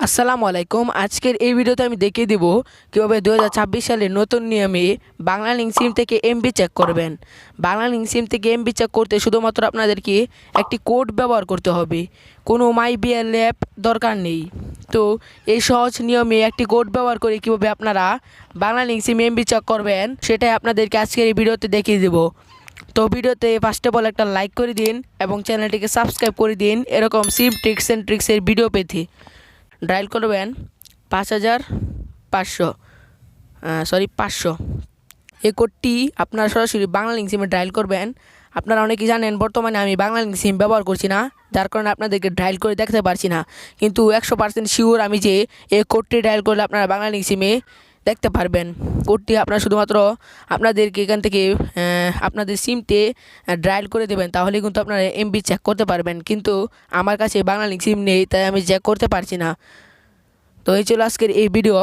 আসসালামু আলাইকুম। আজকের এই ভিডিওতে আমি দেখিয়ে দিব কীভাবে 2026 সালের নতুন নিয়মে বাংলা লিঙ্ক সিম থেকে এমবি চেক করবেন। বাংলা লিঙ্ক সিম থেকে এমবি চেক করতে শুধুমাত্র আপনাদেরকে একটি কোড ব্যবহার করতে হবে, কোনো মাইবিএল অ্যাপ দরকার নেই। তো এই সহজ নিয়মে একটি কোড ব্যবহার করে কীভাবে আপনারা বাংলা লিঙ্ক সিম এমবি চেক করবেন সেটাই আপনাদেরকে আজকের এই ভিডিওতে দেখিয়ে দেব। তো ভিডিওতে ফার্স্ট অফ অল একটা লাইক করে দিন এবং চ্যানেলটিকে সাবস্ক্রাইব করে দিন এরকম সিম টিপস অ্যান্ড ট্রিক্সের ভিডিও পেতে। ডায়াল করবেন 5,500 এই কোডটি আপনারা সরাসরি বাংলা লিঙ্ক সিমে ডায়াল করবেন। আপনারা অনেকেই জানেন বর্তমানে আমি বাংলা লিঙ্ক সিম ব্যবহার করছি না, যার কারণে আপনাদেরকে ডায়াল করে দেখতে পারছি না, কিন্তু 100% শিওর আমি যে এই কোডটি ডায়াল করলে আপনারা বাংলা লিঙ্ক সিমে দেখতে পারবেন। কোডটি আপনারা শুধুমাত্র আপনাদেরকে এখান থেকে আপনাদের সিমতে ডায়াল করে দেবেন, তাহলে কিন্তু আপনারা এমবি চেক করতে পারবেন। কিন্তু আমার কাছে বাংলা লিঙ্ক সিম নেই, তাই আমি চেক করতে পারছি না। তো এই ছিল আজকের এই ভিডিও।